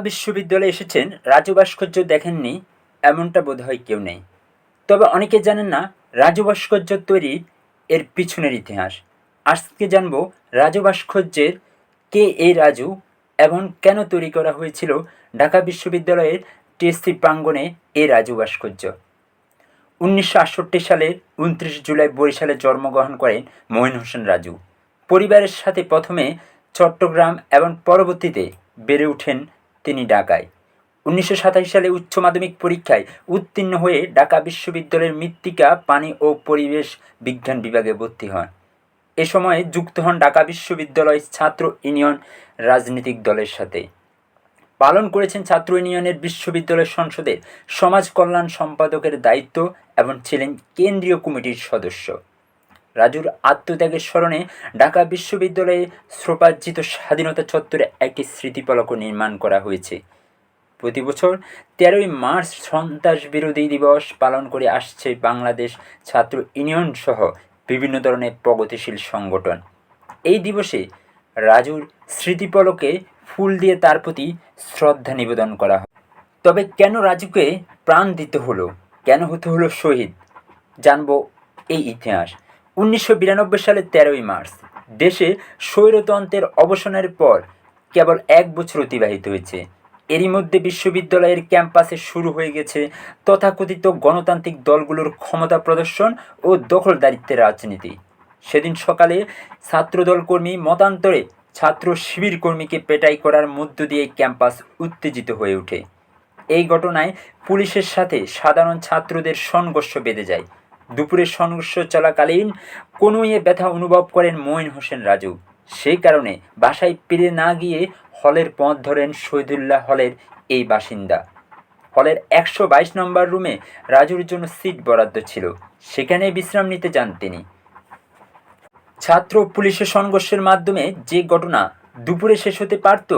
বিশ্ববিদ্যালয়ে এসেছেন, রাজু ভাস্কর্য দেখেননি এমনটা বোধহয় কেউ নেই। তবে অনেকে জানেন না রাজু ভাস্কর্য তৈরির এর পিছনের ইতিহাস। আজকে জানব রাজু ভাস্কর্যের কে এই রাজু এবং কেন তৈরি করা হয়েছিল ঢাকা বিশ্ববিদ্যালয়ের টিএসসি প্রাঙ্গণে এই রাজু ভাস্কর্য। 1968 সালের 29 জুলাই বরিশালে জন্মগ্রহণ করেন মঈন হোসেন রাজু। পরিবারের সাথে প্রথমে চট্টগ্রাম এবং পরবর্তীতে বেড়ে ওঠেন তিনি ঢাকায়। 1927 সালে উচ্চ মাধ্যমিক পরীক্ষায় উত্তীর্ণ হয়ে ঢাকা বিশ্ববিদ্যালয়ের মৃত্তিকা, পানি ও পরিবেশ বিজ্ঞান বিভাগে ভর্তি হন। এ সময়ে যুক্ত হন ঢাকা বিশ্ববিদ্যালয় ছাত্র ইউনিয়ন রাজনৈতিক দলের সাথে। পালন করেছেন ছাত্র ইউনিয়নের বিশ্ববিদ্যালয় সংসদের সমাজ কল্যাণ সম্পাদকের দায়িত্ব এবং ছিলেন কেন্দ্রীয় কমিটির সদস্য। রাজুর আত্মত্যাগের স্মরণে ঢাকা বিশ্ববিদ্যালয়ে স্রোপার্জিত স্বাধীনতা চত্বরে একটি স্মৃতিফলকও নির্মাণ করা হয়েছে। প্রতি বছর 13ই মার্চ সন্ত্রাস বিরোধী দিবস পালন করে আসছে বাংলাদেশ ছাত্র ইউনিয়ন সহ বিভিন্ন ধরনের প্রগতিশীল সংগঠন। এই দিবসে রাজুর স্মৃতিফলকে ফুল দিয়ে তার প্রতি শ্রদ্ধা নিবেদন করা হয়। তবে কেন রাজুকে প্রাণ দিতে হলো, কেন হতে হলো শহীদ, জানব এই ইতিহাস। 1992 সালের 13ই মার্চ দেশে স্বৈরতন্ত্রের অবসানের পর কেবল 1 বছর অতিবাহিত হয়েছে। এরই মধ্যে বিশ্ববিদ্যালয়ের ক্যাম্পাসে শুরু হয়ে গেছে তথাকথিত গণতান্ত্রিক দলগুলোর ক্ষমতা প্রদর্শন ও দখলদারিত্বের রাজনীতি। সেদিন সকালে ছাত্রদল কর্মী মতান্তরে ছাত্র শিবির কর্মীকে পেটাই করার মধ্য দিয়ে ক্যাম্পাস উত্তেজিত হয়ে ওঠে। এই ঘটনায় পুলিশের সাথে সাধারণ ছাত্রদের সংঘর্ষ বেঁধে যায়। দুপুরে সংঘর্ষ চলাকালীন কনুইয়ে ব্যথা অনুভব করেন মঈন হোসেন রাজু। সেই কারণে বাসায় ফিরে না গিয়ে হলের পথ ধরেন শহীদুল্লাহ হলের এই বাসিন্দা। হলের 122 নম্বর রুমে রাজুর জন্য সিট বরাদ্দ ছিল, সেখানে বিশ্রাম নিতে যান তিনি। ছাত্র পুলিশের সংঘর্ষের মাধ্যমে যে ঘটনা দুপুরে শেষ হতে পারত,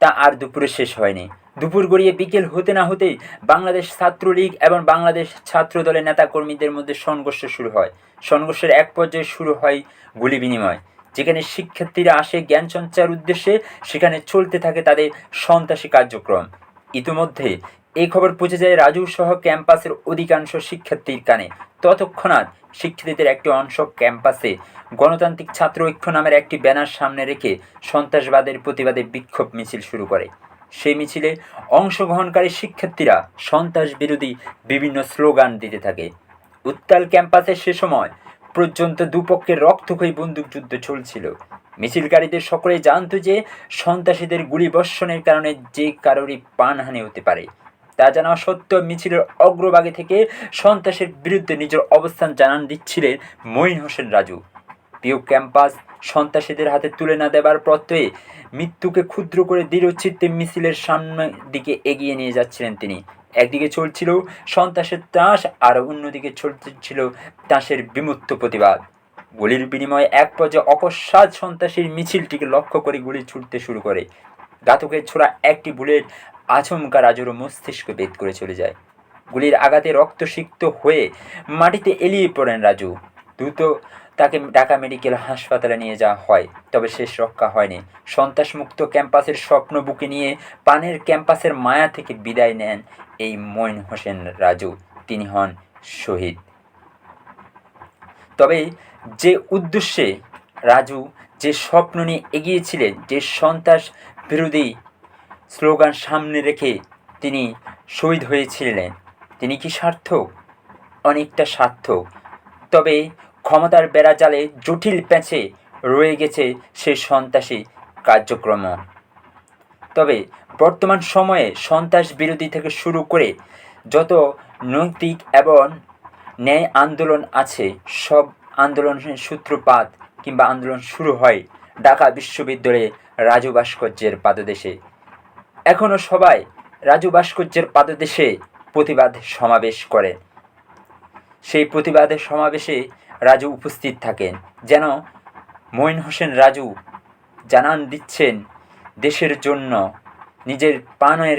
তা আর দুপুরে শেষ হয়নি। দুপুর গড়িয়ে বিকেল হতে না হতেই বাংলাদেশ ছাত্রলীগ এবং বাংলাদেশ ছাত্র দলের নেতাকর্মীদের মধ্যে সংঘর্ষ শুরু হয়। সংঘর্ষের এক পর্যায়ে শুরু হয় গুলি বিনিময়। যেখানে শিক্ষার্থীরা আসে জ্ঞান সঞ্চার উদ্দেশ্যে, সেখানে চলতে থাকে তাদের সন্ত্রাসী কার্যক্রম। ইতিমধ্যে এই খবর পৌঁছে যায় রাজু সহ ক্যাম্পাসের অধিকাংশ শিক্ষার্থীর কানে। তৎক্ষণাৎ শিক্ষার্থীদের একটি অংশ ক্যাম্পাসে গণতান্ত্রিক ছাত্র ঐক্য নামের একটি ব্যানার সামনে রেখে সন্ত্রাসবাদের প্রতিবাদে বিক্ষোভ মিছিল শুরু করে। সেই মিছিলে অংশগ্রহণকারী শিক্ষার্থীরা সন্ত্রাস বিরোধী বিভিন্ন স্লোগান দিতে থাকে। উত্তাল ক্যাম্পাসে সে সময় পর্যন্ত দুপক্ষের রক্তক্ষয়ী বন্দুকযুদ্ধ চলছিল। মিছিলকারীদের সকলেই জানত যে সন্ত্রাসীদের গুলিবর্ষণের কারণে যে কারোরই প্রাণহানি হতে পারে। তা জানা সত্ত্বেও মিছিলের অগ্রভাগে থেকে সন্ত্রাসের বিরুদ্ধে নিজের অবস্থান জানান দিচ্ছিলেন মঈন হোসেন রাজু। প্রিয় ক্যাম্পাস সন্ত্রাসীদের হাতে তুলে না দেবার প্রত্যয়ে মৃত্যুকে ক্ষুদ্র করে দৃঢ়চিত্তে মিছিলের সামনের দিকে এগিয়ে নিয়ে যাচ্ছিলেন তিনি। একদিকে চলছিল সন্ত্রাসের ত্রাস, আর অন্যদিকে চলছিল ত্রাসের বিমূর্ত প্রতিবাদ। গুলির বিনিময়ে এক পর্যায়ে অকস্মাৎ সন্ত্রাসীর মিছিলটিকে লক্ষ্য করে গুলি ছুটতে শুরু করে। ঘাতকের ছোড়া একটি বুলেট আচমকা রাজুর মস্তিষ্ক ভেদ করে চলে যায়। গুলির আঘাতে রক্তসিক্ত হয়ে মাটিতে এলিয়ে পড়েন রাজু। দ্রুত তাকে ঢাকা মেডিকেল হাসপাতালে নিয়ে যাওয়া হয়, তবে শেষ রক্ষা হয়নি। সন্ত্রাসমুক্ত ক্যাম্পাসের স্বপ্ন বুকে নিয়ে পানের ক্যাম্পাসের মায়া থেকে বিদায় নেন এই মঈন হোসেন রাজু। তিনি হন শহীদ। তবে যে উদ্দেশ্যে রাজু যে স্বপ্ন নিয়ে এগিয়েছিলেন, যে সন্ত্রাস বিরোধী স্লোগান সামনে রেখে তিনি শহীদ হয়েছিলেন, তিনি কি সার্থক? অনেকটা সার্থক। তবে ক্ষমতার বেড়াজালে জটিল প্যাঁচে রয়ে গেছে সেই সন্ত্রাসী কার্যক্রম। তবে বর্তমান সময়ে সন্ত্রাস বিরোধী থেকে শুরু করে যত নৈতিক এবং ন্যায় আন্দোলন আছে, সব আন্দোলনের সূত্রপাত কিংবা আন্দোলন শুরু হয় ঢাকা বিশ্ববিদ্যালয়ে রাজু ভাস্কর্যের পাদদেশে। এখনও সবাই রাজু ভাস্কর্যের পাদদেশে প্রতিবাদ সমাবেশ করে। সেই প্রতিবাদের সমাবেশে রাজু উপস্থিত থাকেন, যেন মঈন হোসেন রাজু জানান দিচ্ছেন দেশের জন্য নিজের প্রাণের